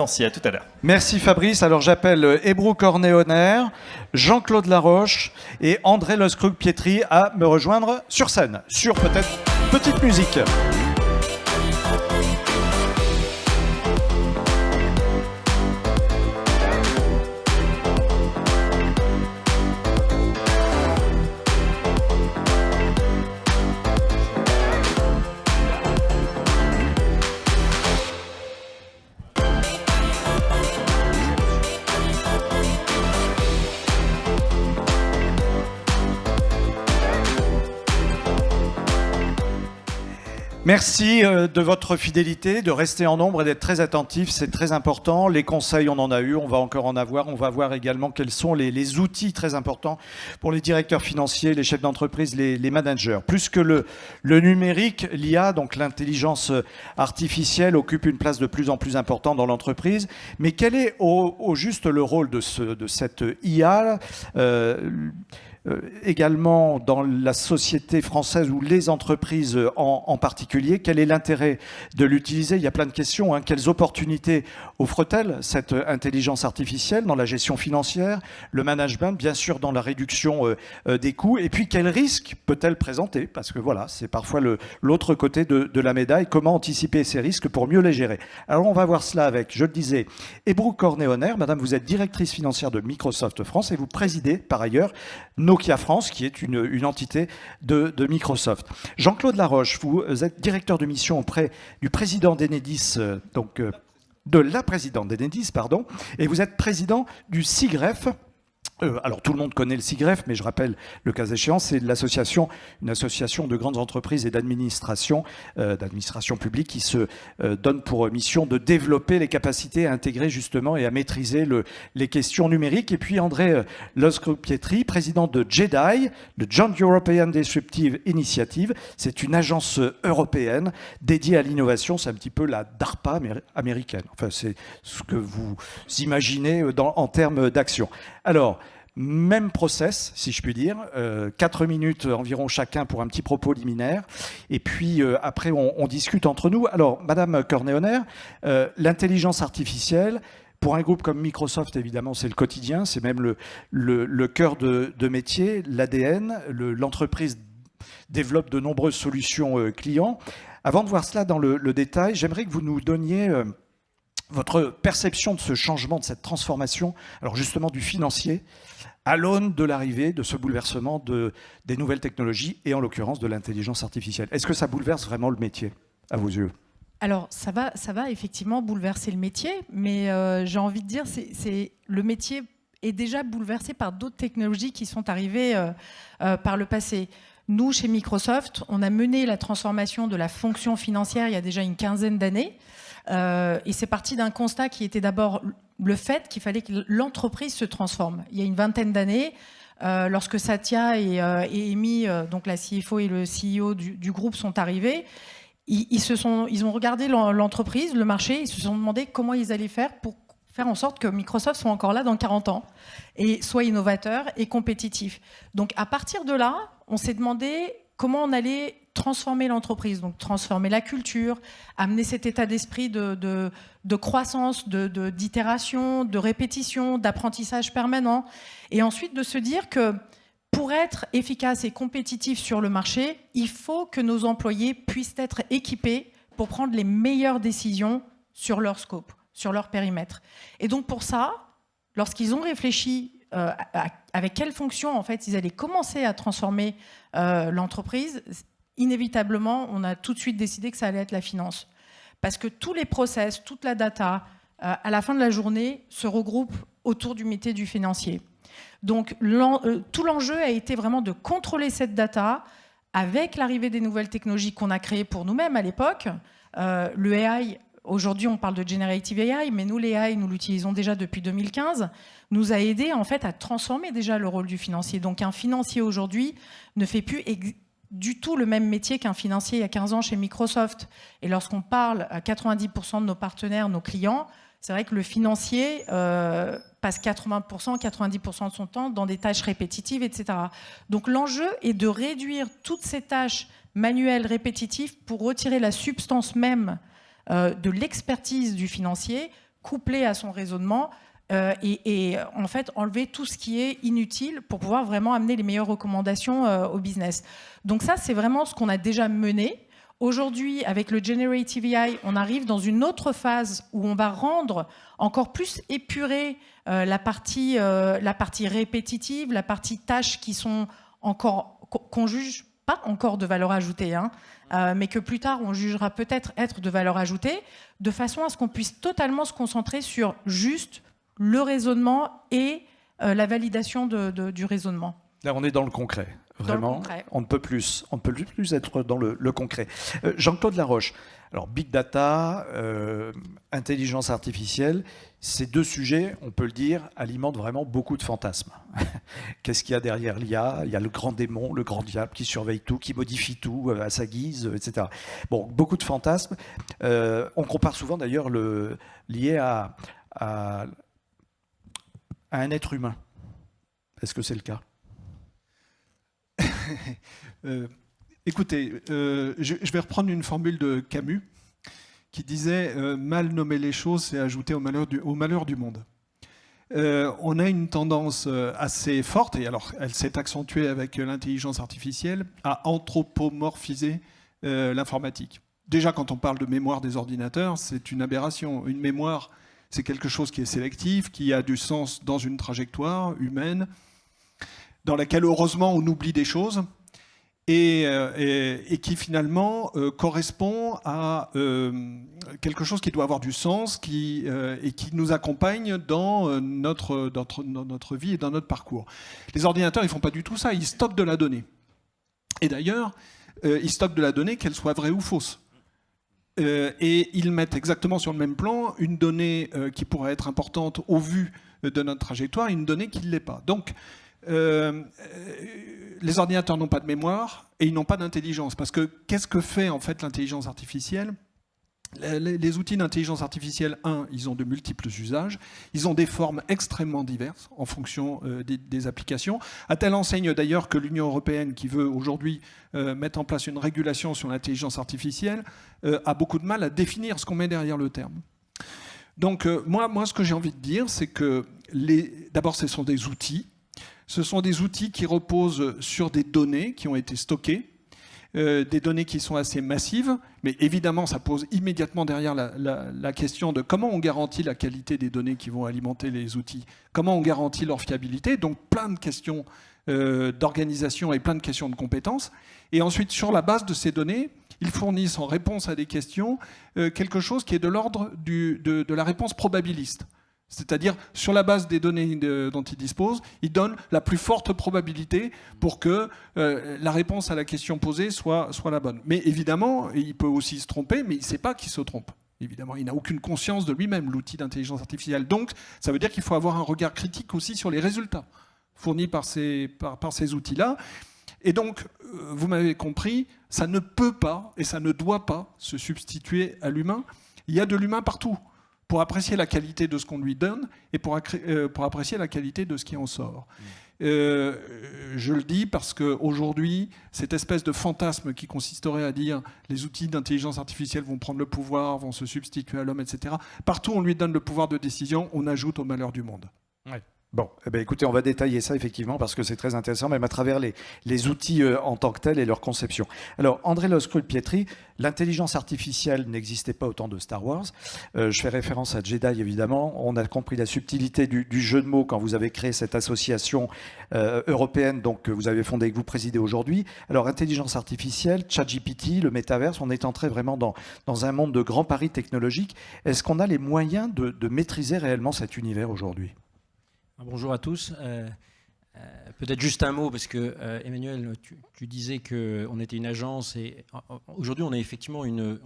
Merci, à tout à l'heure. Merci Fabrice. Alors j'appelle Hébrou Cornéoner, Jean-Claude Laroche et André Loskrug-Pietri à me rejoindre sur scène, sur peut-être petite musique. Merci de votre fidélité, de rester en nombre et d'être très attentif, c'est très important. Les conseils, on en a eu, on va encore en avoir. On va voir également quels sont les outils très importants pour les directeurs financiers, les chefs d'entreprise, les managers. Plus que le numérique, l'IA, donc l'intelligence artificielle, occupe une place de plus en plus importante dans l'entreprise. Mais quel est au juste le rôle de cette IA également dans la société française ou les entreprises en particulier? Quel est l'intérêt de l'utiliser? Il y a plein de questions. Quelles opportunités offre-t-elle cette intelligence artificielle dans la gestion financière, le management, bien sûr dans la réduction des coûts? Et puis quels risques peut-elle présenter? Parce que voilà, c'est parfois l'autre côté de la médaille. Comment anticiper ces risques pour mieux les gérer? Alors on va voir cela avec, je le disais, Hébrou Cornéoner. Madame, vous êtes directrice financière de Microsoft France et vous présidez par ailleurs Nokia France, qui est une entité de Microsoft. Jean-Claude Laroche, vous êtes directeur de mission auprès du président d'Enedis, de la présidente d'Enedis, pardon, et vous êtes président du SIGREF. Alors tout le monde connaît le SIGREF, mais je rappelle, le cas échéant, c'est une association de grandes entreprises et d'administration publique qui se donne pour mission de développer les capacités à intégrer justement et à maîtriser les questions numériques. Et puis André Loskrug-Pietri, président de JEDI, le Joint European Disruptive Initiative. C'est une agence européenne dédiée à l'innovation. C'est un petit peu la DARPA américaine. Enfin, c'est ce que vous imaginez en termes d'action. Alors, même process, si je puis dire, 4 minutes environ chacun pour un petit propos liminaire, et puis après on discute entre nous. Alors, Madame Cornéoner, l'intelligence artificielle, pour un groupe comme Microsoft, évidemment, c'est le quotidien, c'est même le cœur de métier, l'ADN, l'entreprise développe de nombreuses solutions clients. Avant de voir cela dans le détail, j'aimerais que vous nous donniez votre perception de ce changement, de cette transformation, alors justement du financier, à l'aune de l'arrivée de ce bouleversement des nouvelles technologies et en l'occurrence de l'intelligence artificielle. Est-ce que ça bouleverse vraiment le métier, à vos yeux? Alors, ça va effectivement bouleverser le métier, mais j'ai envie de dire c'est le métier est déjà bouleversé par d'autres technologies qui sont arrivées par le passé. Nous, chez Microsoft, on a mené la transformation de la fonction financière il y a déjà une quinzaine d'années. Et c'est parti d'un constat qui était d'abord le fait qu'il fallait que l'entreprise se transforme. Il y a une vingtaine d'années, lorsque Satya et Amy, donc la CFO et le CEO du groupe sont arrivés, ils ont regardé l'entreprise, le marché, ils se sont demandé comment ils allaient faire pour faire en sorte que Microsoft soit encore là dans 40 ans et soit innovateur et compétitif. Donc à partir de là, on s'est demandé comment on allait transformer l'entreprise, donc transformer la culture, amener cet état d'esprit de croissance, d'itération, de répétition, d'apprentissage permanent, et ensuite de se dire que pour être efficace et compétitif sur le marché, il faut que nos employés puissent être équipés pour prendre les meilleures décisions sur leur scope, sur leur périmètre. Et donc pour ça, lorsqu'ils ont réfléchi avec quelle fonction en fait ils allaient commencer à transformer l'entreprise, inévitablement, on a tout de suite décidé que ça allait être la finance. Parce que tous les process, toute la data, à la fin de la journée, se regroupent autour du métier du financier. Donc, tout l'enjeu a été vraiment de contrôler cette data avec l'arrivée des nouvelles technologies qu'on a créées pour nous-mêmes à l'époque. Le AI, aujourd'hui, on parle de Generative AI, mais nous, l'AI, nous l'utilisons déjà depuis 2015, nous a aidé en fait à transformer déjà le rôle du financier. Donc, un financier aujourd'hui ne fait plus du tout le même métier qu'un financier il y a 15 ans chez Microsoft. Et lorsqu'on parle à 90% de nos partenaires, nos clients, c'est vrai que le financier passe 80%, 90% de son temps dans des tâches répétitives, etc. Donc l'enjeu est de réduire toutes ces tâches manuelles répétitives pour retirer la substance même de l'expertise du financier couplé à son raisonnement et en fait enlever tout ce qui est inutile pour pouvoir vraiment amener les meilleures recommandations au business. Donc ça, c'est vraiment ce qu'on a déjà mené. Aujourd'hui, avec le Generative AI, on arrive dans une autre phase où on va rendre encore plus épurée la partie répétitive, la partie tâches qui sont encore qu'on juge pas encore de valeur ajoutée, hein, mais que plus tard on jugera peut-être être de valeur ajoutée, de façon à ce qu'on puisse totalement se concentrer sur juste le raisonnement et la validation du raisonnement. Là, on est dans le concret. Vraiment, on ne peut plus être dans le concret. Jean-Claude Laroche, alors Big Data, intelligence artificielle, ces deux sujets, on peut le dire, alimentent vraiment beaucoup de fantasmes. Qu'est-ce qu'il y a derrière l'IA? Il y a le grand démon, le grand diable qui surveille tout, qui modifie tout à sa guise, etc. Bon, beaucoup de fantasmes. On compare souvent d'ailleurs l'IA à un être humain. Est-ce que c'est le cas? Écoutez, je vais reprendre une formule de Camus qui disait mal nommer les choses, c'est ajouter au malheur du monde. On a une tendance assez forte, et alors elle s'est accentuée avec l'intelligence artificielle, à anthropomorphiser l'informatique. Déjà, quand on parle de mémoire des ordinateurs, c'est une aberration. Une mémoire, c'est quelque chose qui est sélectif, qui a du sens dans une trajectoire humaine, dans laquelle, heureusement, on oublie des choses, et qui, finalement, correspond à quelque chose qui doit avoir du sens et qui nous accompagne dans notre vie et dans notre parcours. Les ordinateurs, ils ne font pas du tout ça, ils stockent de la donnée. Et d'ailleurs, ils stockent de la donnée, qu'elle soit vraie ou fausse. Et ils mettent exactement sur le même plan une donnée qui pourrait être importante au vu de notre trajectoire et une donnée qui ne l'est pas. Donc, les ordinateurs n'ont pas de mémoire et ils n'ont pas d'intelligence. Parce que qu'est-ce que fait en fait l'intelligence artificielle ? Les outils d'intelligence artificielle, ils ont de multiples usages, ils ont des formes extrêmement diverses en fonction des applications, à telle enseigne d'ailleurs que l'Union européenne, qui veut aujourd'hui mettre en place une régulation sur l'intelligence artificielle, a beaucoup de mal à définir ce qu'on met derrière le terme. Donc moi, ce que j'ai envie de dire, c'est que d'abord, ce sont des outils. Ce sont des outils qui reposent sur des données qui ont été stockées, des données qui sont assez massives, mais évidemment, ça pose immédiatement derrière la question de comment on garantit la qualité des données qui vont alimenter les outils, comment on garantit leur fiabilité, donc plein de questions d'organisation et plein de questions de compétences. Et ensuite, sur la base de ces données, ils fournissent en réponse à des questions quelque chose qui est de l'ordre de la réponse probabiliste. C'est-à-dire, sur la base des données dont ils disposent, ils donnent la plus forte probabilité pour que la réponse à la question posée soit la bonne. Mais évidemment, il peut aussi se tromper, mais il ne sait pas qu'il se trompe. Évidemment, il n'a aucune conscience de lui-même, l'outil d'intelligence artificielle. Donc, ça veut dire qu'il faut avoir un regard critique aussi sur les résultats fournis par ces outils-là. Et donc, vous m'avez compris, ça ne peut pas et ça ne doit pas se substituer à l'humain. Il y a de l'humain partout, pour apprécier la qualité de ce qu'on lui donne et pour apprécier la qualité de ce qui en sort. Je le dis parce qu'aujourd'hui, cette espèce de fantasme qui consisterait à dire les outils d'intelligence artificielle vont prendre le pouvoir, vont se substituer à l'homme, etc. Partout où on lui donne le pouvoir de décision, on ajoute au malheur du monde. Ouais. Bon, eh bien, écoutez, on va détailler ça effectivement parce que c'est très intéressant, même à travers les outils en tant que tels et leur conception. Alors, André Loscruit-Pietri, l'intelligence artificielle n'existait pas au temps de Star Wars. Je fais référence à Jedi, évidemment. On a compris la subtilité du jeu de mots quand vous avez créé cette association européenne donc, que vous avez fondée et que vous présidez aujourd'hui. Alors, intelligence artificielle, ChatGPT, le métaverse, on est entré vraiment dans un monde de grands paris technologiques. Est-ce qu'on a les moyens de maîtriser réellement cet univers aujourd'hui ? Bonjour à tous. Peut-être juste un mot, parce que Emmanuel, tu disais qu'on était une agence, et aujourd'hui on est effectivement une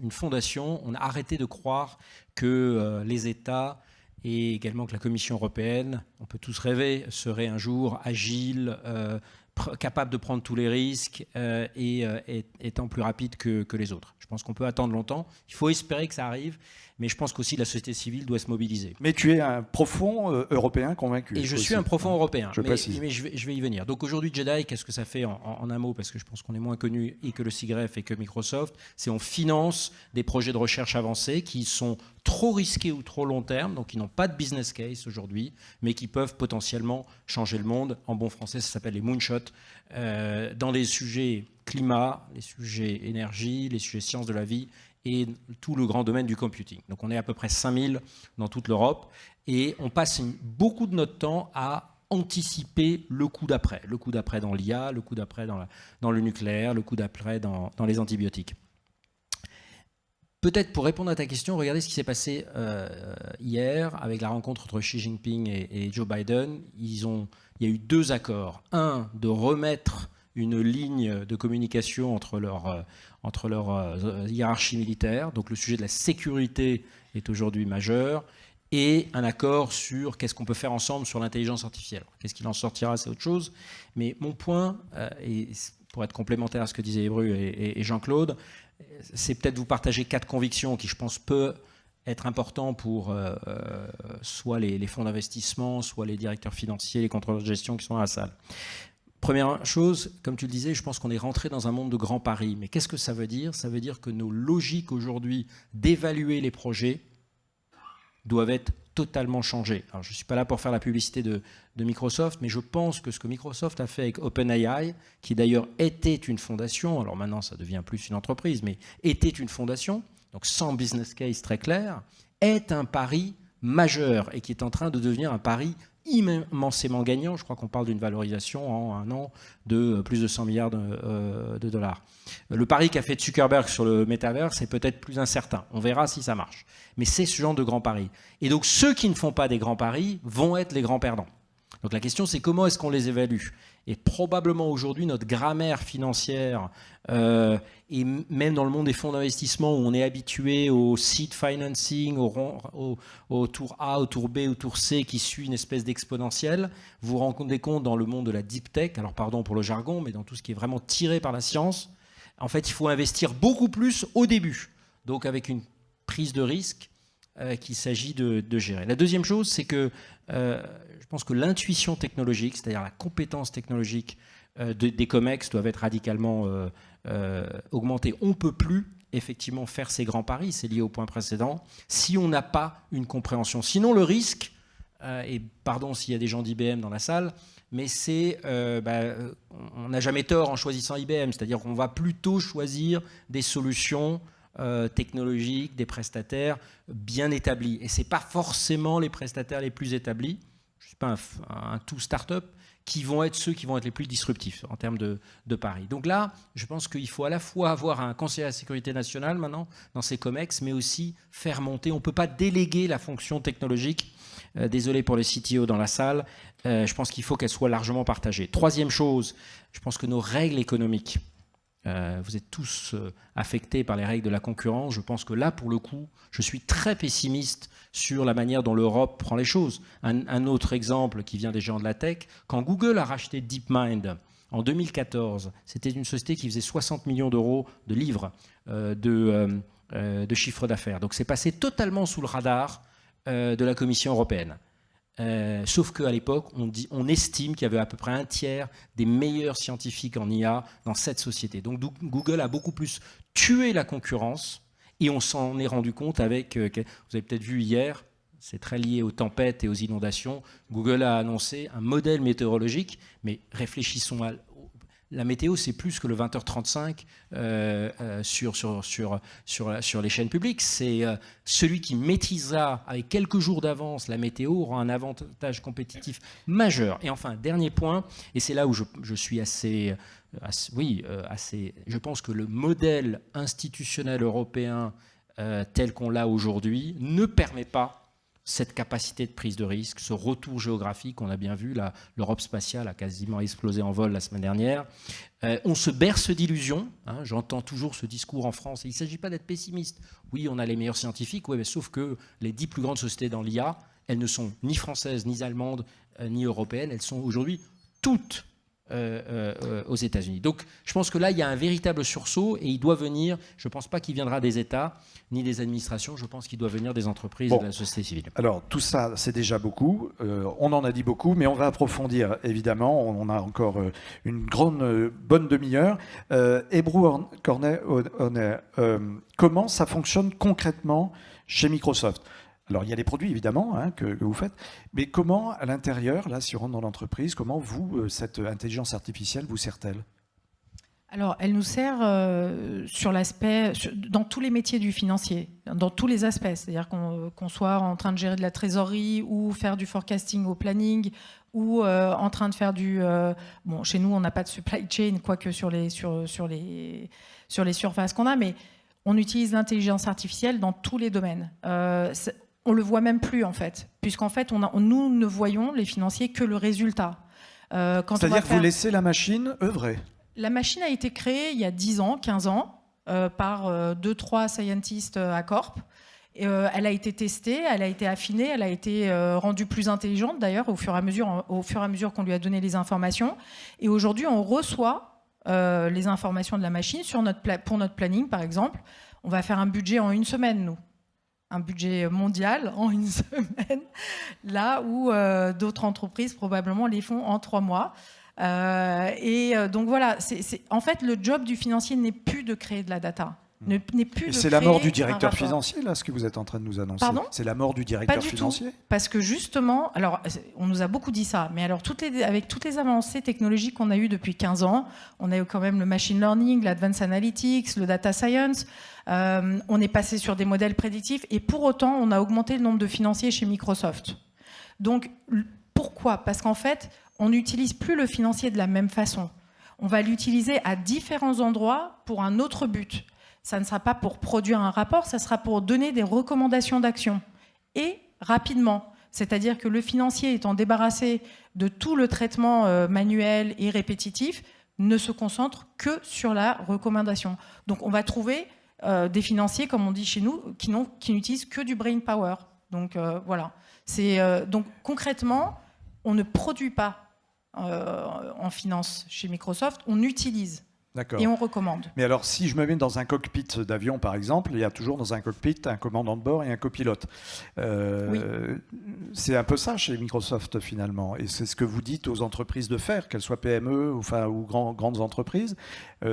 fondation. On a arrêté de croire que les États et également que la Commission européenne, on peut tous rêver, seraient un jour agiles, capable de prendre tous les risques et étant plus rapide que les autres. Je pense qu'on peut attendre longtemps. Il faut espérer que ça arrive, mais je pense qu'aussi la société civile doit se mobiliser. Mais tu es un profond européen convaincu. Et je suis un profond européen, précise. Mais je vais y venir. Donc aujourd'hui, JEDI, qu'est-ce que ça fait en un mot? Parce que je pense qu'on est moins connu et que le SIGREF et que Microsoft. C'est on finance des projets de recherche avancés qui sont trop risqués ou trop long terme, donc qui n'ont pas de business case aujourd'hui, mais qui peuvent potentiellement changer le monde. En bon français, ça s'appelle les moonshots. Dans les sujets climat, les sujets énergie, les sujets sciences de la vie et tout le grand domaine du computing. Donc on est à peu près 5000 dans toute l'Europe et on passe beaucoup de notre temps à anticiper le coup d'après. Le coup d'après dans l'IA, le coup d'après dans le nucléaire, le coup d'après dans les antibiotiques. Peut-être pour répondre à ta question, regardez ce qui s'est passé hier avec la rencontre entre Xi Jinping et Joe Biden. Il y a eu 2 accords. Un, de remettre une ligne de communication entre leur hiérarchie militaire. Donc le sujet de la sécurité est aujourd'hui majeur. Et un accord sur qu'est-ce qu'on peut faire ensemble sur l'intelligence artificielle. Qu'est-ce qu'il en sortira, c'est autre chose. Mais mon point, et pour être complémentaire à ce que disaient Ebru et Jean-Claude, c'est peut-être vous partager 4 convictions qui, je pense, peuvent être importantes pour soit les fonds d'investissement, soit les directeurs financiers, les contrôleurs de gestion qui sont dans la salle. Première chose, comme tu le disais, je pense qu'on est rentré dans un monde de grands paris. Mais qu'est-ce que ça veut dire? Ça veut dire que nos logiques aujourd'hui d'évaluer les projets doivent être totalement changées. Alors, je ne suis pas là pour faire la publicité de Microsoft, mais je pense que ce que Microsoft a fait avec OpenAI, qui d'ailleurs était une fondation, alors maintenant ça devient plus une entreprise, mais était une fondation, donc sans business case très clair, est un pari majeur et qui est en train de devenir un pari immensément gagnant. Je crois qu'on parle d'une valorisation en un an de plus de 100 milliards de dollars. Le pari qu'a fait Zuckerberg sur le métavers, c'est peut-être plus incertain. On verra si ça marche. Mais c'est ce genre de grands paris. Et donc ceux qui ne font pas des grands paris vont être les grands perdants. Donc la question, c'est comment est-ce qu'on les évalue? Et probablement aujourd'hui, notre grammaire financière, et même dans le monde des fonds d'investissement où on est habitué au seed financing, au tour A, au tour B, au tour C qui suit une espèce d'exponentielle, vous vous rendez compte dans le monde de la deep tech, alors pardon pour le jargon, mais dans tout ce qui est vraiment tiré par la science, en fait, il faut investir beaucoup plus au début. Donc avec une prise de risque qu'il s'agit de gérer. La deuxième chose, c'est que je pense que l'intuition technologique, c'est-à-dire la compétence technologique des COMEX doivent être radicalement augmentées. On ne peut plus effectivement faire ces grands paris, c'est lié au point précédent, si on n'a pas une compréhension. Sinon, le risque, et pardon s'il y a des gens d'IBM dans la salle, mais c'est, on n'a jamais tort en choisissant IBM, c'est-à-dire qu'on va plutôt choisir des solutions technologiques, des prestataires bien établis. Et ce n'est pas forcément les prestataires les plus établis, je ne suis pas un tout start-up, qui vont être ceux qui vont être les plus disruptifs en termes de paris. Donc là, je pense qu'il faut à la fois avoir un conseiller à la sécurité nationale maintenant dans ces COMEX, mais aussi faire monter. On ne peut pas déléguer la fonction technologique. Désolé pour les CTO dans la salle. Je pense qu'il faut qu'elle soit largement partagée. Troisième chose, je pense que nos règles économiques, vous êtes tous affectés par les règles de la concurrence. Je pense que là, pour le coup, je suis très pessimiste sur la manière dont l'Europe prend les choses. Un autre exemple qui vient des géants de la tech, quand Google a racheté DeepMind en 2014, c'était une société qui faisait 60 millions d'euros de livres de chiffre d'affaires. Donc c'est passé totalement sous le radar de la Commission européenne. Sauf qu'à l'époque, on estime qu'il y avait à peu près un tiers des meilleurs scientifiques en IA dans cette société. Donc Google a beaucoup plus tué la concurrence et on s'en est rendu compte avec, vous avez peut-être vu hier, c'est très lié aux tempêtes et aux inondations, Google a annoncé un modèle météorologique, mais réfléchissons à... La météo, c'est plus que le 20h35 sur les chaînes publiques. C'est celui qui maîtrisera avec quelques jours d'avance la météo aura un avantage compétitif majeur. Et enfin, dernier point, et c'est là où je suis assez... Je pense que le modèle institutionnel européen tel qu'on l'a aujourd'hui ne permet pas cette capacité de prise de risque, ce retour géographique, on a bien vu, l'Europe spatiale a quasiment explosé en vol la semaine dernière. On se berce d'illusions, hein, j'entends toujours ce discours en France, et il ne s'agit pas d'être pessimiste. Oui, on a les meilleurs scientifiques, ouais, mais sauf que les 10 plus grandes sociétés dans l'IA, elles ne sont ni françaises, ni allemandes, ni européennes, elles sont aujourd'hui toutes aux États-Unis. Donc je pense que là, il y a un véritable sursaut et il doit venir, je ne pense pas qu'il viendra des États ni des administrations, je pense qu'il doit venir des entreprises et de la société civile. Alors tout ça, c'est déjà beaucoup. On en a dit beaucoup, mais on va approfondir, évidemment. On a encore une bonne demi-heure. Ebru Cornet, comment ça fonctionne concrètement chez Microsoft ? Alors, il y a les produits, évidemment, que vous faites, mais comment, à l'intérieur, là, si on rentre dans l'entreprise, comment cette intelligence artificielle vous sert-elle ? Alors, elle nous sert dans tous les métiers du financier, dans tous les aspects. C'est-à-dire qu'on soit en train de gérer de la trésorerie ou faire du forecasting au planning ou en train de faire bon, chez nous, on n'a pas de supply chain, quoique sur les surfaces qu'on a, mais on utilise l'intelligence artificielle dans tous les domaines. On le voit même plus, en fait, puisqu'en fait, nous ne voyons, les financiers, que le résultat. C'est-à-dire que vous laissez la machine œuvrer ? La machine a été créée il y a 10 ans, 15 ans, par 2-3 scientists à Corp. Elle a été testée, elle a été affinée, elle a été rendue plus intelligente, d'ailleurs, au fur et à mesure qu'on lui a donné les informations. Et aujourd'hui, on reçoit les informations de la machine pour notre planning, par exemple. On va faire un budget en 1 semaine, nous. Un budget mondial en 1 semaine, là où d'autres entreprises probablement les font en 3 mois. Donc voilà, en fait, le job du financier n'est plus de créer de la data. C'est la mort du directeur financier, là, ce que vous êtes en train de nous annoncer. Pardon ? C'est la mort du directeur financier ? Parce que justement, alors, on nous a beaucoup dit ça, mais alors avec toutes les avancées technologiques qu'on a eues depuis 15 ans, on a eu quand même le machine learning, l'advanced analytics, le data science, on est passé sur des modèles prédictifs, et pour autant, on a augmenté le nombre de financiers chez Microsoft. Donc, pourquoi ? Parce qu'en fait, on n'utilise plus le financier de la même façon. On va l'utiliser à différents endroits pour un autre but. Ça ne sera pas pour produire un rapport, ça sera pour donner des recommandations d'action. Et rapidement. C'est-à-dire que le financier étant débarrassé de tout le traitement manuel et répétitif, ne se concentre que sur la recommandation. Donc on va trouver des financiers, comme on dit chez nous, qui n'utilisent que du brain power. Donc voilà. Donc concrètement, on ne produit pas en finance chez Microsoft, on utilise. D'accord. Et on recommande. Mais alors, si je me mets dans un cockpit d'avion, par exemple, il y a toujours dans un cockpit un commandant de bord et un copilote. Oui. C'est un peu ça chez Microsoft, finalement. Et c'est ce que vous dites aux entreprises de faire, qu'elles soient PME ou grandes entreprises.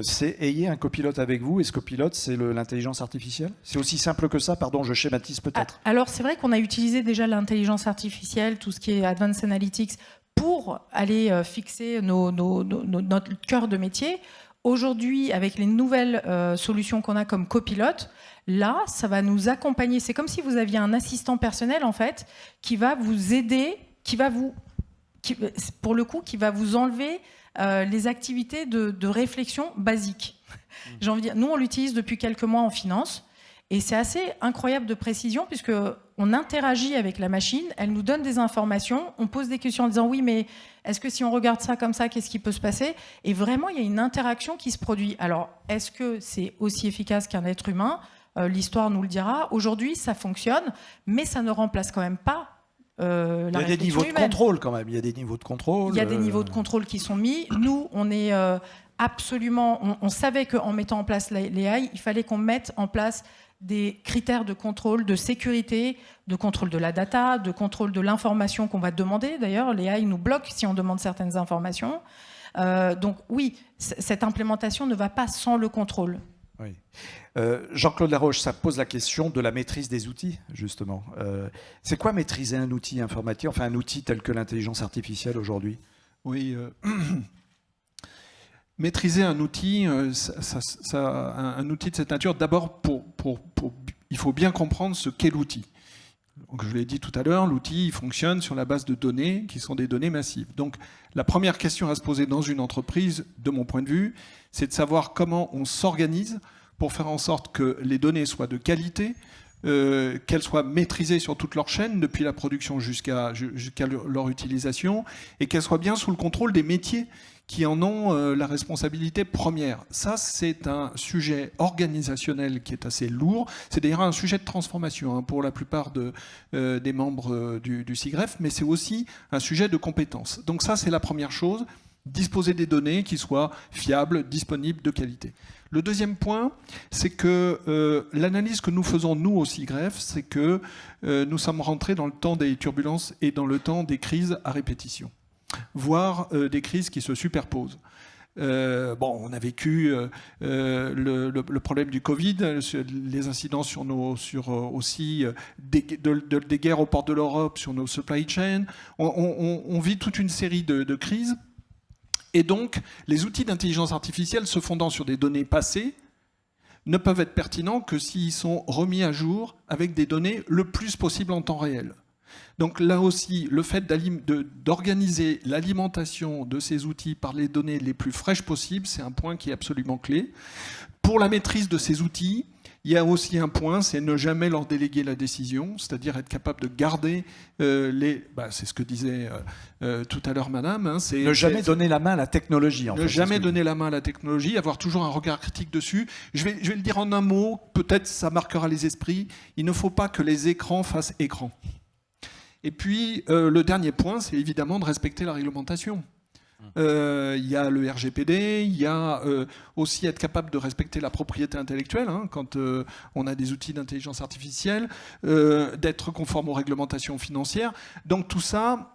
C'est ayez un copilote avec vous. Et ce copilote, c'est l'intelligence artificielle ? C'est aussi simple que ça ? Pardon, je schématise peut-être. Alors, c'est vrai qu'on a utilisé déjà l'intelligence artificielle, tout ce qui est Advanced Analytics, pour aller fixer notre cœur de métier. Aujourd'hui, avec les nouvelles solutions qu'on a comme copilote, là, ça va nous accompagner. C'est comme si vous aviez un assistant personnel, en fait, qui va vous aider, pour le coup, qui va vous enlever les activités de réflexion basiques. J'ai envie de dire, nous, on l'utilise depuis quelques mois en finance, et c'est assez incroyable de précision, puisqu'on interagit avec la machine, elle nous donne des informations, on pose des questions en disant « oui, mais est-ce que si on regarde ça comme ça, qu'est-ce qui peut se passer ?» Et vraiment, il y a une interaction qui se produit. Alors, est-ce que c'est aussi efficace qu'un être humain ? L'histoire nous le dira. Aujourd'hui, ça fonctionne, mais ça ne remplace quand même pas la réflexion humaine. Il y a des niveaux de contrôle quand même. Il y a des niveaux de contrôle. Il y a des niveaux de contrôle qui sont mis. Nous, on est absolument... On savait qu'en mettant en place l'AI, il fallait qu'on mette en place des critères de contrôle, de sécurité, de contrôle de la data, de contrôle de l'information qu'on va demander. D'ailleurs, l'AI nous bloque si on demande certaines informations. Donc oui, cette implémentation ne va pas sans le contrôle. Oui. Jean-Claude Laroche, ça pose la question de la maîtrise des outils, justement. C'est quoi maîtriser un outil informatique, enfin un outil tel que l'intelligence artificielle aujourd'hui ? Oui, maîtriser un outil, un outil de cette nature, d'abord, il faut bien comprendre ce qu'est l'outil. Donc, je l'ai dit tout à l'heure, l'outil il fonctionne sur la base de données qui sont des données massives. Donc la première question à se poser dans une entreprise, de mon point de vue, c'est de savoir comment on s'organise pour faire en sorte que les données soient de qualité, qu'elles soient maîtrisées sur toute leur chaîne, depuis la production jusqu'à leur utilisation, et qu'elles soient bien sous le contrôle des métiers qui en ont la responsabilité première. Ça, c'est un sujet organisationnel qui est assez lourd. C'est d'ailleurs un sujet de transformation pour la plupart des membres du SIGREF, mais c'est aussi un sujet de compétences. Donc ça, c'est la première chose. disposer des données qui soient fiables, disponibles, de qualité. Le deuxième point, c'est que l'analyse que nous faisons, nous, au SIGREF, c'est que nous sommes rentrés dans le temps des turbulences et dans le temps des crises à répétition, voire des crises qui se superposent. On a vécu le problème du Covid, les incidents sur aussi des guerres aux portes de l'Europe, sur nos supply chains. On vit toute une série de crises. Et donc, les outils d'intelligence artificielle se fondant sur des données passées ne peuvent être pertinents que s'ils sont remis à jour avec des données le plus possible en temps réel. Donc là aussi, le fait d'organiser l'alimentation de ces outils par les données les plus fraîches possibles, c'est un point qui est absolument clé. Pour la maîtrise de ces outils, il y a aussi un point, c'est ne jamais leur déléguer la décision, c'est-à-dire être capable de garder c'est ce que disait tout à l'heure madame. Ne jamais donner la main à la technologie. Ne jamais donner la main à la technologie, avoir toujours un regard critique dessus. Je vais le dire en un mot, peut-être ça marquera les esprits. Il ne faut pas que les écrans fassent écran. Et puis, le dernier point, c'est évidemment de respecter la réglementation. Il y a le RGPD, il y a aussi être capable de respecter la propriété intellectuelle quand on a des outils d'intelligence artificielle, d'être conforme aux réglementations financières. Donc tout ça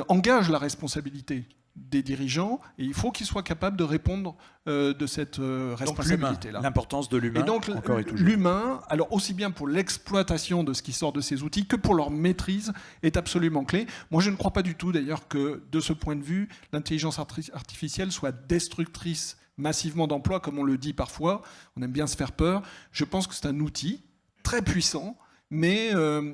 engage la responsabilité des dirigeants et il faut qu'ils soient capables de répondre de cette responsabilité-là. L'importance de l'humain. Et donc l'humain, alors aussi bien pour l'exploitation de ce qui sort de ces outils que pour leur maîtrise, est absolument clé. Moi, je ne crois pas du tout d'ailleurs que de ce point de vue, l'intelligence artificielle soit destructrice massivement d'emplois, comme on le dit parfois. On aime bien se faire peur. Je pense que c'est un outil très puissant, mais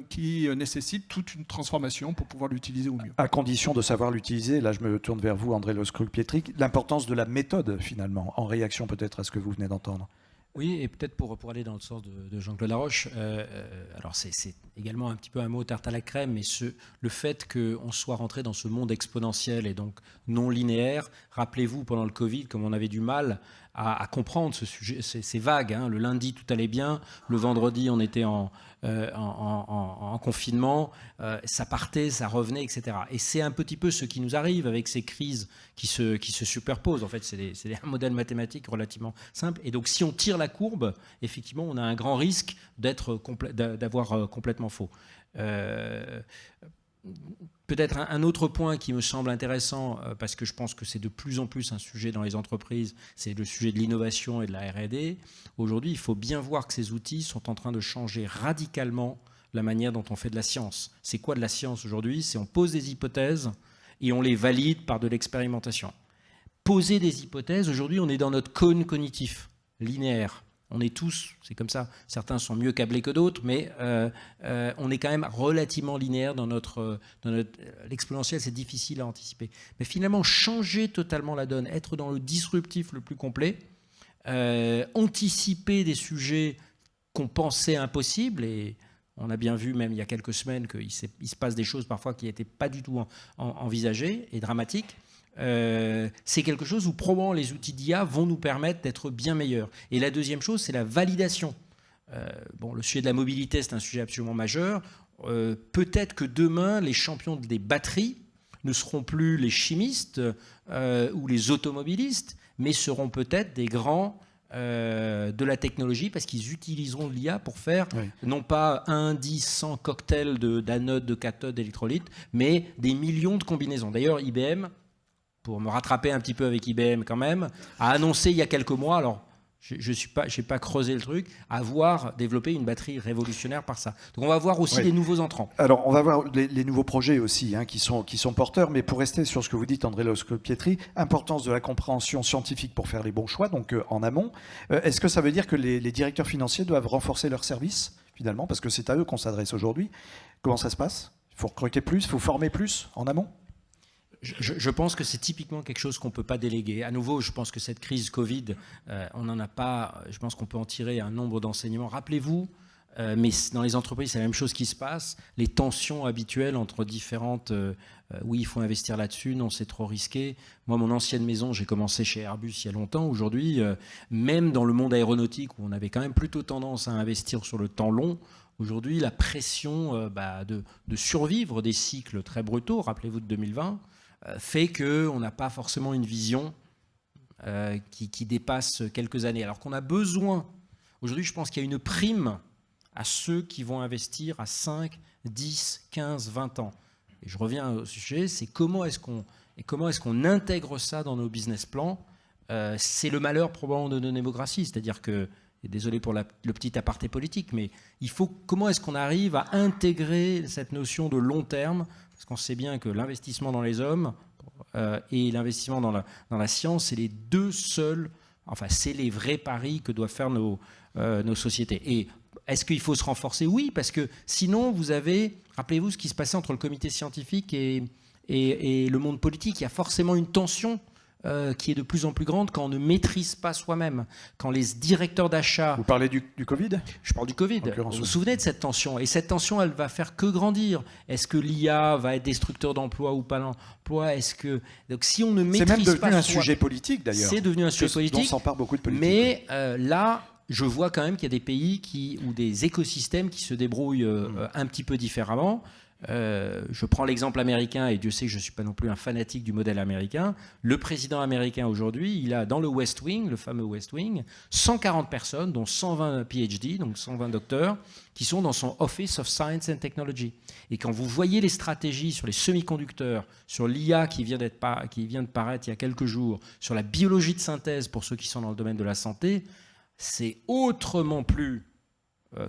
qui nécessite toute une transformation pour pouvoir l'utiliser au mieux. À condition de savoir l'utiliser, là je me tourne vers vous, André Loscruc-Pietrich, l'importance de la méthode finalement, en réaction peut-être à ce que vous venez d'entendre. Oui, et peut-être pour aller dans le sens de Jean-Claude Laroche, alors c'est également un petit peu un mot tarte à la crème, mais le fait qu'on soit rentré dans ce monde exponentiel et donc non linéaire, rappelez-vous pendant le Covid, comme on avait du mal à comprendre ce sujet, ces vagues. Le lundi, tout allait bien. Le vendredi, on était en confinement. Ça partait, ça revenait, etc. Et c'est un petit peu ce qui nous arrive avec ces crises qui se superposent. En fait, c'est un modèle mathématique relativement simple. Et donc, si on tire la courbe, effectivement, on a un grand risque d'avoir complètement faux. Peut-être un autre point qui me semble intéressant, parce que je pense que c'est de plus en plus un sujet dans les entreprises, c'est le sujet de l'innovation et de la R&D. Aujourd'hui, il faut bien voir que ces outils sont en train de changer radicalement la manière dont on fait de la science. C'est quoi de la science aujourd'hui? C'est on pose des hypothèses et on les valide par de l'expérimentation. Poser des hypothèses, aujourd'hui, on est dans notre cône cognitif, linéaire. On est tous, c'est comme ça, certains sont mieux câblés que d'autres, mais on est quand même relativement linéaire dans notre l'exponentiel, c'est difficile à anticiper. Mais finalement, changer totalement la donne, être dans le disruptif le plus complet, anticiper des sujets qu'on pensait impossibles, et on a bien vu même il y a quelques semaines qu'il se passe des choses parfois qui n'étaient pas du tout envisagées et dramatiques. C'est quelque chose où probablement les outils d'IA vont nous permettre d'être bien meilleurs. Et la deuxième chose, c'est la validation. Le sujet de la mobilité, c'est un sujet absolument majeur. Peut-être que demain, les champions des batteries ne seront plus les chimistes ou les automobilistes, mais seront peut-être des grands de la technologie, parce qu'ils utiliseront l'IA pour faire non pas 1, 10, 100 cocktails d'anodes, de cathodes, d'électrolytes, mais des millions de combinaisons. D'ailleurs, IBM, pour me rattraper un petit peu avec IBM quand même, a annoncé il y a quelques mois, alors je n'ai pas creusé le truc, avoir développé une batterie révolutionnaire par ça. Donc on va voir aussi les nouveaux entrants. Alors on va voir les nouveaux projets aussi qui sont porteurs, mais pour rester sur ce que vous dites, André Loscruc-Pietrich, importance de la compréhension scientifique pour faire les bons choix, donc en amont. Est-ce que ça veut dire que les directeurs financiers doivent renforcer leurs services finalement, parce que c'est à eux qu'on s'adresse aujourd'hui? Comment ça se passe? Il faut recruter plus, il faut former plus en amont? Je pense que c'est typiquement quelque chose qu'on ne peut pas déléguer. À nouveau, je pense que cette crise Covid, on n'en a pas. Je pense qu'on peut en tirer un nombre d'enseignements. Rappelez-vous, mais dans les entreprises, c'est la même chose qui se passe. Les tensions habituelles entre différentes. Oui, il faut investir là-dessus. Non, c'est trop risqué. Moi, mon ancienne maison, j'ai commencé chez Airbus il y a longtemps. Aujourd'hui, même dans le monde aéronautique, où on avait quand même plutôt tendance à investir sur le temps long, aujourd'hui, la pression de survivre des cycles très brutaux, rappelez-vous de 2020, fait qu'on n'a pas forcément une vision qui dépasse quelques années. Alors qu'on a besoin, aujourd'hui je pense qu'il y a une prime à ceux qui vont investir à 5, 10, 15, 20 ans. Et je reviens au sujet, c'est comment est-ce qu'on intègre ça dans nos business plans. C'est le malheur probablement de nos démocraties, c'est-à-dire que, et désolé pour le petit aparté politique, mais comment est-ce qu'on arrive à intégrer cette notion de long terme, parce qu'on sait bien que l'investissement dans les hommes et l'investissement dans la science, c'est les deux seuls, enfin c'est les vrais paris que doivent faire nos sociétés. Et est-ce qu'il faut se renforcer? Oui, parce que sinon rappelez-vous ce qui se passait entre le comité scientifique et le monde politique, il y a forcément une tension qui est de plus en plus grande quand on ne maîtrise pas soi-même, quand les directeurs d'achat... Vous parlez du Covid? Je parle du Covid. Vous vous souvenez de cette tension? Et cette tension, elle va faire que grandir. Est-ce que l'IA va être destructeur d'emploi ou pas d'emploi? Donc si on ne maîtrise pas... C'est même devenu un sujet politique, d'ailleurs. C'est devenu un sujet politique. Dont s'empare beaucoup de politiques. Mais là, je vois quand même qu'il y a des pays ou des écosystèmes qui se débrouillent un petit peu différemment. Je prends l'exemple américain, et Dieu sait que je ne suis pas non plus un fanatique du modèle américain. Le président américain aujourd'hui, il a dans le West Wing, le fameux West Wing, 140 personnes, dont 120 PhD, donc 120 docteurs, qui sont dans son Office of Science and Technology. Et quand vous voyez les stratégies sur les semi-conducteurs, sur l'IA qui vient de paraître il y a quelques jours, sur la biologie de synthèse pour ceux qui sont dans le domaine de la santé, c'est autrement plus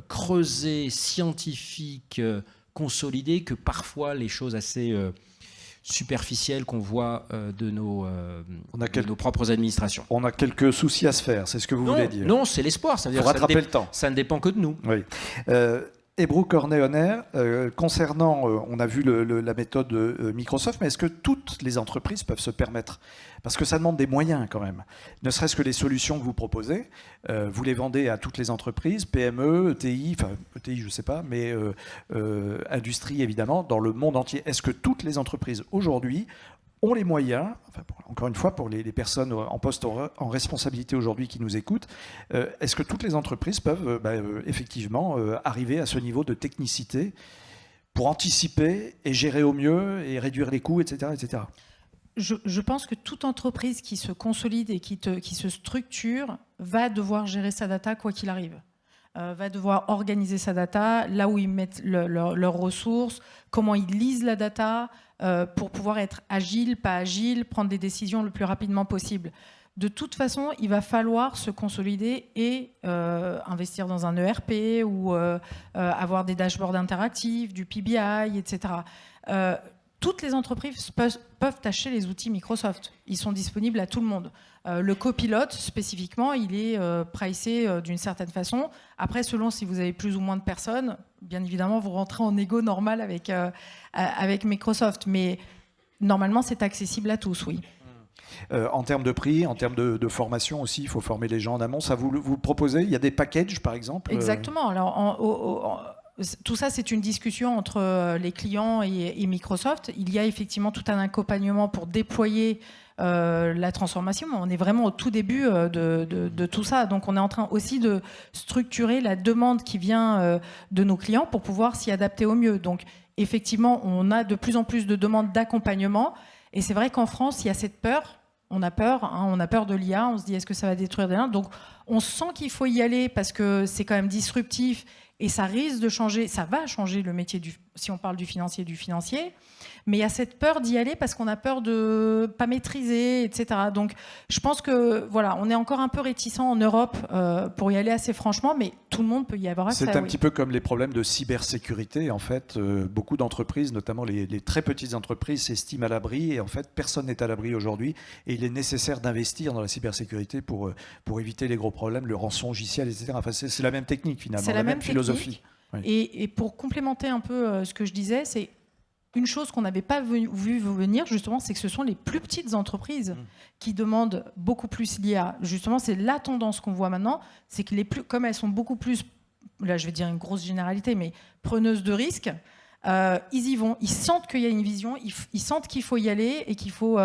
creusé, scientifique, consolidé que parfois les choses assez superficielles qu'on voit de nos propres administrations. On a quelques soucis à se faire, c'est ce que vous voulez dire? Non, c'est l'espoir. Ça veut dire rattraper le temps. Ça ne dépend que de nous. Oui. Ebru Cornet-Honner, concernant, on a vu la méthode Microsoft, mais est-ce que toutes les entreprises peuvent se permettre? Parce que ça demande des moyens quand même. Ne serait-ce que les solutions que vous proposez, vous les vendez à toutes les entreprises, PME, ETI, enfin ETI je ne sais pas, mais industrie évidemment, dans le monde entier. Est-ce que toutes les entreprises aujourd'hui ont les moyens, enfin, encore une fois pour les personnes en poste en responsabilité aujourd'hui qui nous écoutent, est-ce que toutes les entreprises peuvent effectivement arriver à ce niveau de technicité pour anticiper et gérer au mieux et réduire les coûts, etc. etc. Je pense que toute entreprise qui se consolide et qui se structure va devoir gérer sa data quoi qu'il arrive. Va devoir organiser sa data, là où ils mettent leurs ressources, comment ils lisent la data, pour pouvoir être agile, pas agile, prendre des décisions le plus rapidement possible. De toute façon, il va falloir se consolider et investir dans un ERP ou avoir des dashboards interactifs, du PBI, etc. Toutes les entreprises peuvent acheter les outils Microsoft. Ils sont disponibles à tout le monde. Le copilote, spécifiquement, il est pricé d'une certaine façon. Après, selon si vous avez plus ou moins de personnes, bien évidemment, vous rentrez en égo normal avec Microsoft. Mais normalement, c'est accessible à tous, oui. En termes de prix, en termes de formation aussi, il faut former les gens en amont. Ça, vous proposez? Il y a des packages, par exemple? Exactement. Alors, tout ça, c'est une discussion entre les clients et Microsoft. Il y a effectivement tout un accompagnement pour déployer la transformation. On est vraiment au tout début de tout ça. Donc, on est en train aussi de structurer la demande qui vient de nos clients pour pouvoir s'y adapter au mieux. Donc, effectivement, on a de plus en plus de demandes d'accompagnement. Et c'est vrai qu'en France, il y a cette peur. On a peur de l'IA. On se dit, est-ce que ça va détruire des gens? Donc, on sent qu'il faut y aller parce que c'est quand même disruptif. Et ça risque de changer, ça va changer le métier, si on parle du financier, mais il y a cette peur d'y aller parce qu'on a peur de ne pas maîtriser, etc. Donc je pense que voilà, on est encore un peu réticent en Europe pour y aller assez franchement, mais tout le monde peut y avoir accès. C'est un petit peu comme les problèmes de cybersécurité. En fait, beaucoup d'entreprises, notamment les très petites entreprises, s'estiment à l'abri et en fait, personne n'est à l'abri aujourd'hui. Et il est nécessaire d'investir dans la cybersécurité pour éviter les gros problèmes, le rançongiciel, etc. Enfin, c'est la même technique finalement, c'est la même philosophie. Oui. Et pour complémenter un peu ce que je disais, c'est une chose qu'on n'avait pas vu venir, justement, c'est que ce sont les plus petites entreprises qui demandent beaucoup plus l'IA. Justement, c'est la tendance qu'on voit maintenant, c'est que comme elles sont beaucoup plus, là je vais dire une grosse généralité, mais preneuses de risques, ils y vont, ils sentent qu'il y a une vision, ils sentent qu'il faut y aller et qu'il faut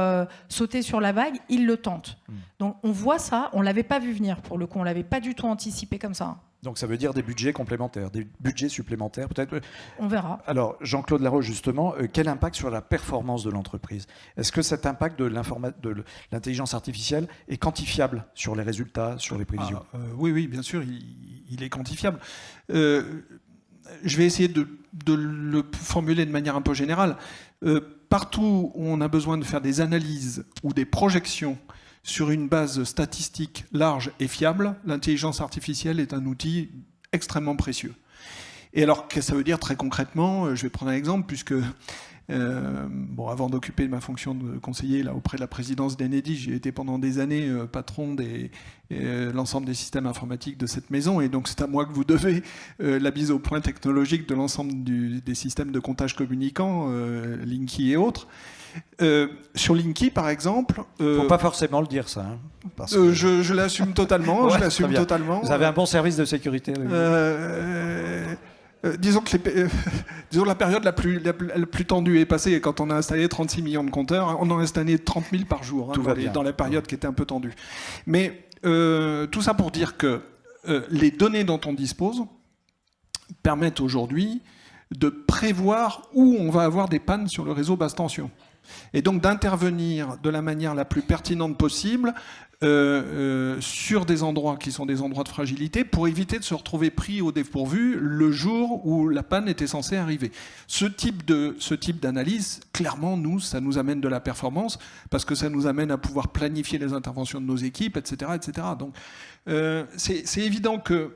sauter sur la vague, ils le tentent. Donc on voit ça, on ne l'avait pas vu venir pour le coup, on ne l'avait pas du tout anticipé comme ça. Donc ça veut dire des budgets complémentaires, des budgets supplémentaires peut-être. On verra. Alors Jean-Claude Laroche, justement, quel impact sur la performance de l'entreprise? Est-ce que cet impact de l'intelligence artificielle est quantifiable sur les résultats, sur les prévisions? Oui, bien sûr, il est quantifiable. Je vais essayer de le formuler de manière un peu générale. Partout où on a besoin de faire des analyses ou des projections sur une base statistique large et fiable, l'intelligence artificielle est un outil extrêmement précieux. Et alors, qu'est-ce que ça veut dire très concrètement? Je vais prendre un exemple, puisque avant d'occuper ma fonction de conseiller là, auprès de la présidence d'Enedis, j'ai été pendant des années patron de l'ensemble des systèmes informatiques de cette maison, et donc c'est à moi que vous devez la mise au point technologique de l'ensemble des systèmes de comptage communicants, Linky et autres. Sur Linky, par exemple... Faut pas forcément le dire, ça. Hein, parce que je l'assume totalement. Ouais, je l'assume totalement. Vous avez un bon service de sécurité. Disons que la période la plus tendue est passée quand on a installé 36 millions de compteurs. On en a installé 30 000 par jour dans la période qui était un peu tendue. Mais tout ça pour dire que les données dont on dispose permettent aujourd'hui de prévoir où on va avoir des pannes sur le réseau basse tension. Et donc d'intervenir de la manière la plus pertinente possible sur des endroits qui sont des endroits de fragilité pour éviter de se retrouver pris au dépourvu le jour où la panne était censée arriver. Ce type d'analyse, clairement, ça nous amène de la performance parce que ça nous amène à pouvoir planifier les interventions de nos équipes, etc. etc. Donc c'est évident que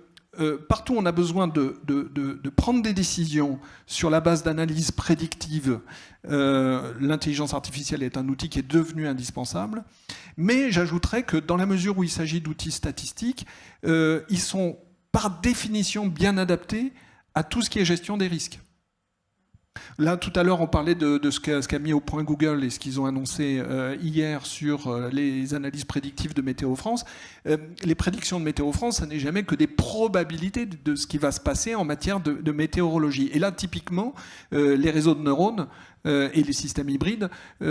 partout on a besoin de prendre des décisions sur la base d'analyses prédictives. L'intelligence artificielle est un outil qui est devenu indispensable, mais j'ajouterais que dans la mesure où il s'agit d'outils statistiques, ils sont par définition bien adaptés à tout ce qui est gestion des risques. Là, tout à l'heure, on parlait de ce qu'a mis au point Google et ce qu'ils ont annoncé hier sur les analyses prédictives de Météo France. Les prédictions de Météo France, ça n'est jamais que des probabilités de ce qui va se passer en matière de météorologie. Et là, typiquement, les réseaux de neurones et les systèmes hybrides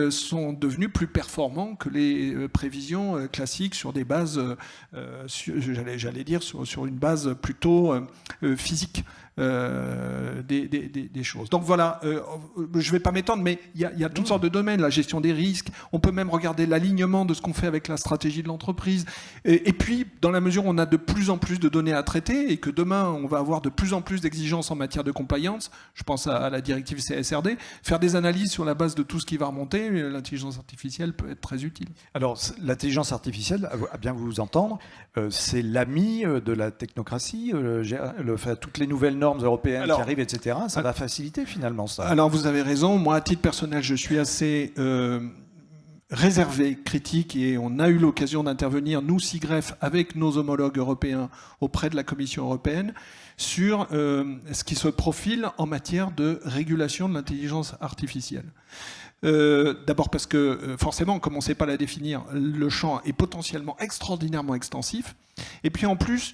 sont devenus plus performants que les prévisions classiques sur des bases, j'allais dire, sur une base plutôt physique. Des choses. Donc voilà, je ne vais pas m'étendre, mais il y a toutes sortes de domaines, la gestion des risques, on peut même regarder l'alignement de ce qu'on fait avec la stratégie de l'entreprise. Et puis, dans la mesure où on a de plus en plus de données à traiter et que demain, on va avoir de plus en plus d'exigences en matière de compliance, je pense à la directive CSRD, faire des analyses sur la base de tout ce qui va remonter, l'intelligence artificielle peut être très utile. Alors, l'intelligence artificielle, à bien vous entendre, c'est l'ami de la technocratie, toutes les nouvelles normes européennes qui arrivent, etc. Ça va faciliter finalement ça. Alors vous avez raison, moi à titre personnel je suis assez réservé, critique, et on a eu l'occasion d'intervenir, nous SIGREF, avec nos homologues européens auprès de la Commission européenne sur ce qui se profile en matière de régulation de l'intelligence artificielle. D'abord parce que forcément, comme on ne sait pas la définir, le champ est potentiellement extraordinairement extensif. Et puis en plus,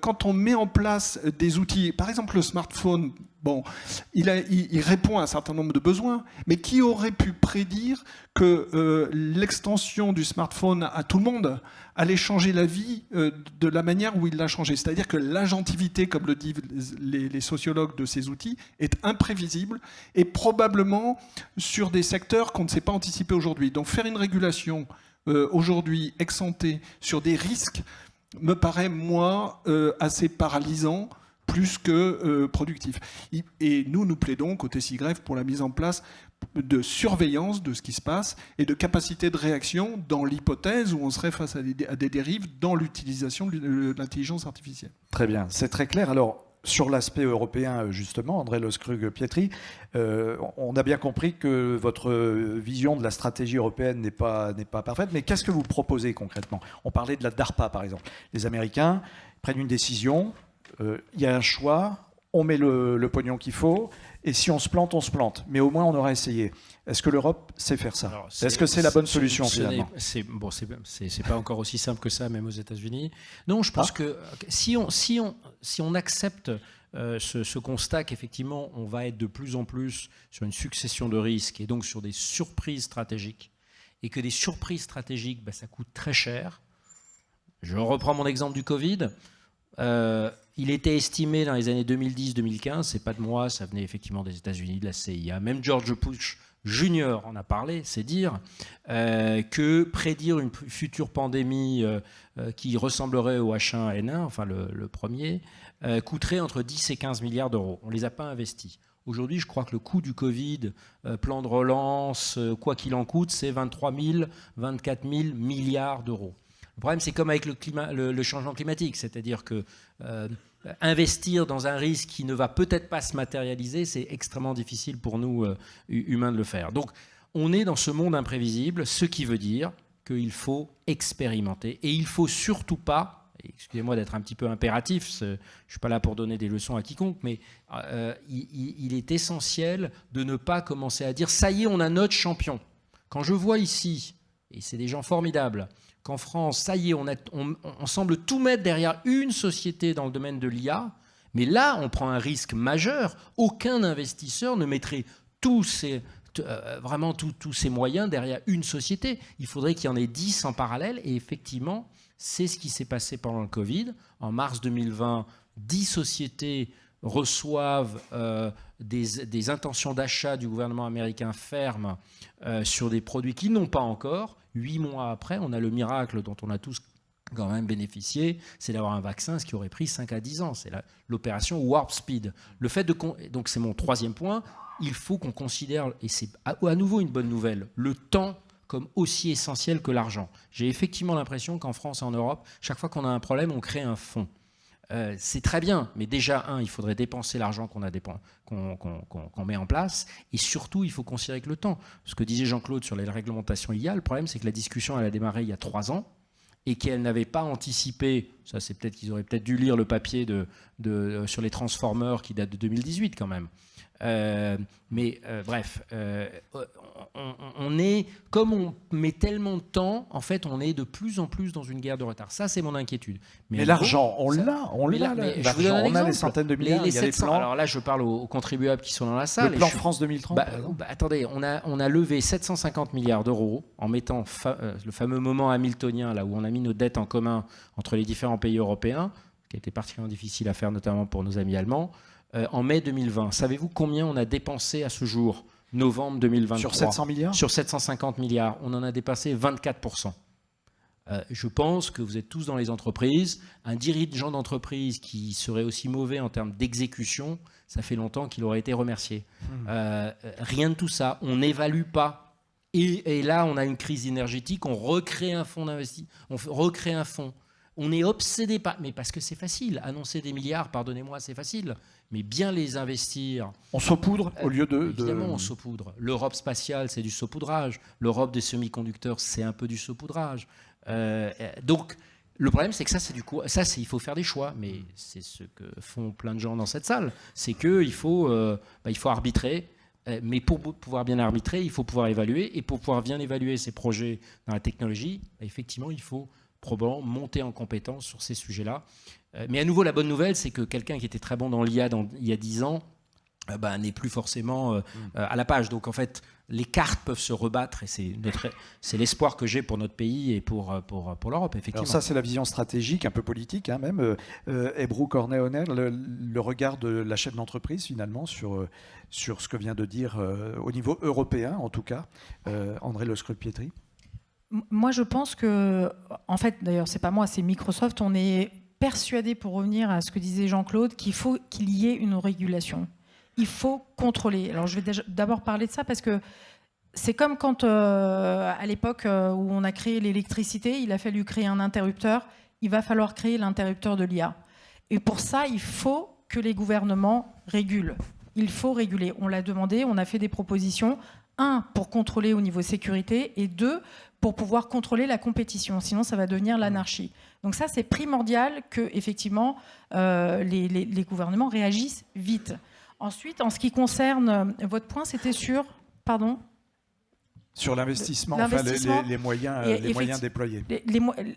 quand on met en place des outils, par exemple le smartphone, bon, il répond à un certain nombre de besoins, mais qui aurait pu prédire que l'extension du smartphone à tout le monde allait changer la vie de la manière où il l'a changé. C'est-à-dire que l'agentivité, comme le disent les sociologues de ces outils, est imprévisible et probablement sur des secteurs qu'on ne sait pas anticiper aujourd'hui. Donc faire une régulation aujourd'hui ex-ante sur des risques me paraît, moi, assez paralysant, plus que productif. Et nous plaidons, côté SIGREF, pour la mise en place de surveillance de ce qui se passe et de capacité de réaction dans l'hypothèse où on serait face à des dérives dans l'utilisation de l'intelligence artificielle. Très bien, c'est très clair. Alors, sur l'aspect européen, justement, André Loskrug-Pietri, on a bien compris que votre vision de la stratégie européenne n'est pas parfaite, mais qu'est-ce que vous proposez concrètement? On parlait de la DARPA, par exemple. Les Américains prennent une décision, il y a un choix, on met le pognon qu'il faut, et si on se plante, on se plante. Mais au moins, on aura essayé. Est-ce que l'Europe sait faire ça? Est-ce que c'est la bonne solution, finalement? C'est pas encore aussi simple que ça, même aux États-Unis. Non, je pense que si on accepte ce constat qu'effectivement, on va être de plus en plus sur une succession de risques et donc sur des surprises stratégiques, et que des surprises stratégiques, ça coûte très cher. Je reprends mon exemple du Covid. il était estimé dans les années 2010-2015, c'est pas de moi, ça venait effectivement des États-Unis, de la CIA, même George Bush Junior en a parlé, c'est dire que prédire une future pandémie qui ressemblerait au H1N1, enfin le premier, coûterait entre 10 et 15 milliards d'euros. On ne les a pas investis. Aujourd'hui, je crois que le coût du Covid, plan de relance, quoi qu'il en coûte, c'est 23 000, 24 000 milliards d'euros. Le problème, c'est comme avec le changement climatique, c'est-à-dire que investir dans un risque qui ne va peut-être pas se matérialiser, c'est extrêmement difficile pour nous, humains, de le faire. Donc, on est dans ce monde imprévisible, ce qui veut dire qu'il faut expérimenter. Et il ne faut surtout pas, excusez-moi d'être un petit peu impératif, je ne suis pas là pour donner des leçons à quiconque, mais il est essentiel de ne pas commencer à dire « ça y est, on a notre champion ». Quand je vois ici, et c'est des gens formidables, qu'en France, ça y est, on semble tout mettre derrière une société dans le domaine de l'IA, mais là, on prend un risque majeur. Aucun investisseur ne mettrait tous ses moyens derrière une société. Il faudrait qu'il y en ait 10 en parallèle, et effectivement, c'est ce qui s'est passé pendant le Covid. En mars 2020, 10 sociétés reçoivent des intentions d'achat du gouvernement américain fermes sur des produits qu'ils n'ont pas encore. 8 mois après, on a le miracle dont on a tous quand même bénéficié, c'est d'avoir un vaccin, ce qui aurait pris 5 à 10 ans. C'est l'opération Warp Speed. Donc c'est mon troisième point, il faut qu'on considère, et c'est à nouveau une bonne nouvelle, le temps comme aussi essentiel que l'argent. J'ai effectivement l'impression qu'en France et en Europe, chaque fois qu'on a un problème, on crée un fonds. C'est très bien, mais déjà, il faudrait dépenser l'argent qu'on met en place, et surtout, il faut considérer que le temps. Ce que disait Jean-Claude sur les réglementations IA, le problème, c'est que la discussion, elle a démarré il y a 3 ans, et qu'elle n'avait pas anticipé, ça c'est peut-être qu'ils auraient peut-être dû lire le papier sur les Transformers qui date de 2018 quand même. Bref, on est, comme on met tellement de temps, en fait, on est de plus en plus dans une guerre de retard. Ça, c'est mon inquiétude. Mais l'argent, on l'a. On a les centaines de milliards. Les 700, alors là, je parle aux contribuables qui sont dans la salle. Le plan France 2030. Attendez, on a levé 750 milliards d'euros en mettant le fameux moment hamiltonien, là où on a mis nos dettes en commun entre les différents pays européens, qui a été particulièrement difficile à faire, notamment pour nos amis allemands. En mai 2020. Savez-vous combien on a dépensé à ce jour, novembre 2023 ? Sur 700 milliards ? Sur 750 milliards. On en a dépassé 24%. Je pense que vous êtes tous dans les entreprises. Un dirigeant d'entreprise qui serait aussi mauvais en termes d'exécution, ça fait longtemps qu'il aurait été remercié. Rien de tout ça. On n'évalue pas. Et là, on a une crise énergétique. On recrée un fonds d'investissement. On recrée un fonds. On est obsédé par... Mais parce que c'est facile. Annoncer des milliards, pardonnez-moi, c'est facile. Mais bien les investir... On saupoudre au lieu de... Évidemment, on saupoudre. L'Europe spatiale, c'est du saupoudrage. L'Europe des semi-conducteurs, c'est un peu du saupoudrage. Donc, le problème, c'est que ça, c'est du coup... il faut faire des choix. Mais c'est ce que font plein de gens dans cette salle. C'est qu'il faut arbitrer. Mais pour pouvoir bien arbitrer, il faut pouvoir évaluer. Et pour pouvoir bien évaluer ces projets dans la technologie, effectivement, il faut... probablement monter en compétence sur ces sujets-là. Mais à nouveau, la bonne nouvelle, c'est que quelqu'un qui était très bon dans l'IA il y a 10 ans n'est plus forcément à la page. Donc en fait, les cartes peuvent se rebattre et c'est l'espoir que j'ai pour notre pays et pour l'Europe, effectivement. Alors ça, c'est la vision stratégique, un peu politique, même. Ebru Cornet-O'Neill, le regard de la chef d'entreprise, finalement, sur ce que vient de dire au niveau européen, en tout cas, André Le Scrupietri. Moi, je pense que, en fait, d'ailleurs, c'est pas moi, c'est Microsoft. On est persuadé, pour revenir à ce que disait Jean-Claude, qu'il faut qu'il y ait une régulation. Il faut contrôler. Alors, je vais d'abord parler de ça parce que c'est comme quand, à l'époque où on a créé l'électricité, il a fallu créer un interrupteur. Il va falloir créer l'interrupteur de l'IA. Et pour ça, il faut que les gouvernements régulent. Il faut réguler. On l'a demandé, on a fait des propositions. 1, pour contrôler au niveau sécurité, et 2, pour pouvoir contrôler la compétition. Sinon, ça va devenir l'anarchie. Donc ça, c'est primordial que, effectivement, les gouvernements réagissent vite. Ensuite, en ce qui concerne votre point, c'était sur... Pardon ? Sur l'investissement, les moyens déployés.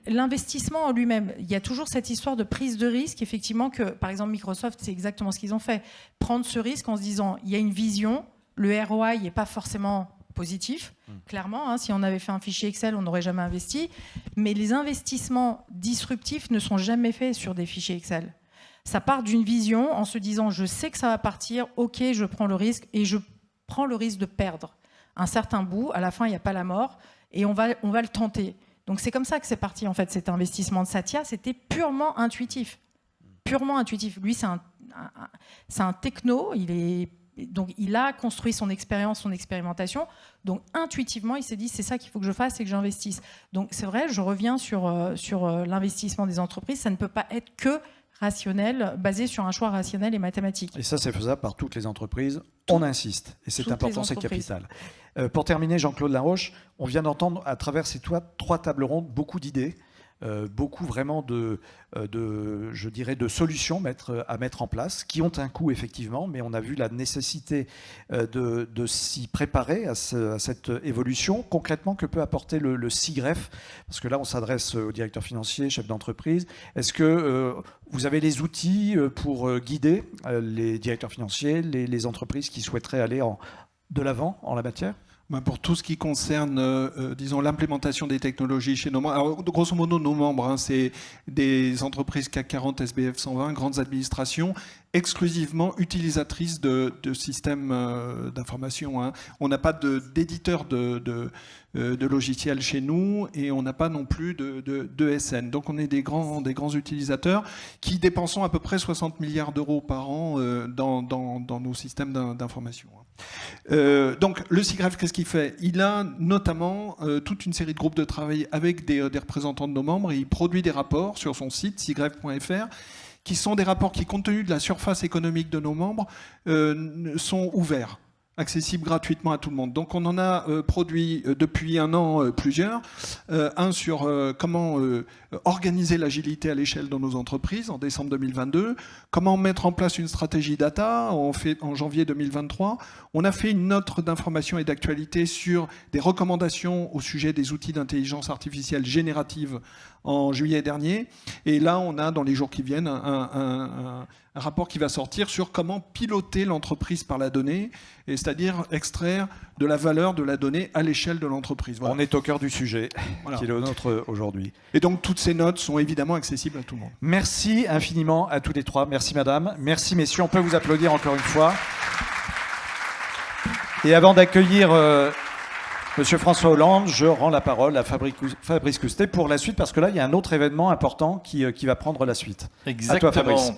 L'investissement en lui-même, il y a toujours cette histoire de prise de risque, effectivement, que, par exemple, Microsoft, c'est exactement ce qu'ils ont fait. Prendre ce risque en se disant, il y a une vision, le ROI n'est pas forcément positif, clairement. Si on avait fait un fichier Excel, on n'aurait jamais investi. Mais les investissements disruptifs ne sont jamais faits sur des fichiers Excel. Ça part d'une vision en se disant je sais que ça va partir, ok, je prends le risque et je prends le risque de perdre un certain bout. À la fin, il n'y a pas la mort et on va le tenter. Donc c'est comme ça que c'est parti en fait cet investissement de Satya. C'était purement intuitif. Purement intuitif. Lui, c'est un techno. Donc il a construit son expérience, son expérimentation. Donc intuitivement, il s'est dit c'est ça qu'il faut que je fasse et que j'investisse. Donc c'est vrai, je reviens sur l'investissement des entreprises. Ça ne peut pas être que rationnel, basé sur un choix rationnel et mathématique. Et ça, c'est faisable par toutes les entreprises. On insiste. Et c'est important, c'est capital. Pour terminer, Jean-Claude Laroche, on vient d'entendre à travers ces trois tables rondes beaucoup d'idées. Beaucoup vraiment je dirais de solutions à mettre en place, qui ont un coût effectivement, mais on a vu la nécessité de s'y préparer à cette évolution. Concrètement, que peut apporter le CIGREF? Parce que là, on s'adresse aux directeurs financiers, chefs d'entreprise. Est-ce que vous avez les outils pour guider les directeurs financiers, les entreprises qui souhaiteraient aller de l'avant en la matière? Pour tout ce qui concerne, disons, l'implémentation des technologies chez nos membres, alors, grosso modo, nos membres, c'est des entreprises CAC 40, SBF 120, grandes administrations, exclusivement utilisatrices de systèmes d'information. On n'a pas d'éditeur de logiciels chez nous et on n'a pas non plus de SN. Donc on est des grands utilisateurs qui dépensons à peu près 60 milliards d'euros par an dans nos systèmes d'information. Donc le CIGREF, qu'est-ce qu'il fait? Il a notamment toute une série de groupes de travail avec des représentants de nos membres et il produit des rapports sur son site cigref.fr qui sont des rapports qui, compte tenu de la surface économique de nos membres, sont ouverts, accessibles gratuitement à tout le monde. Donc on en a produit depuis un an plusieurs. Un sur comment organiser l'agilité à l'échelle de nos entreprises en décembre 2022, comment mettre en place une stratégie data en janvier 2023. On a fait une note d'information et d'actualité sur des recommandations au sujet des outils d'intelligence artificielle générative en juillet dernier. Et là, on a dans les jours qui viennent un rapport qui va sortir sur comment piloter l'entreprise par la donnée, c'est-à-dire extraire de la valeur de la donnée à l'échelle de l'entreprise. Voilà. On est au cœur du sujet, qui est le nôtre aujourd'hui. Et donc toutes ces notes sont évidemment accessibles à tout le monde. Merci infiniment à tous les trois. Merci madame. Merci messieurs. On peut vous applaudir encore une fois. Et avant d'accueillir Monsieur François Hollande, je rends la parole à Fabrice Coustet pour la suite, parce que là, il y a un autre événement important qui va prendre la suite. Exactement. À toi, Fabrice.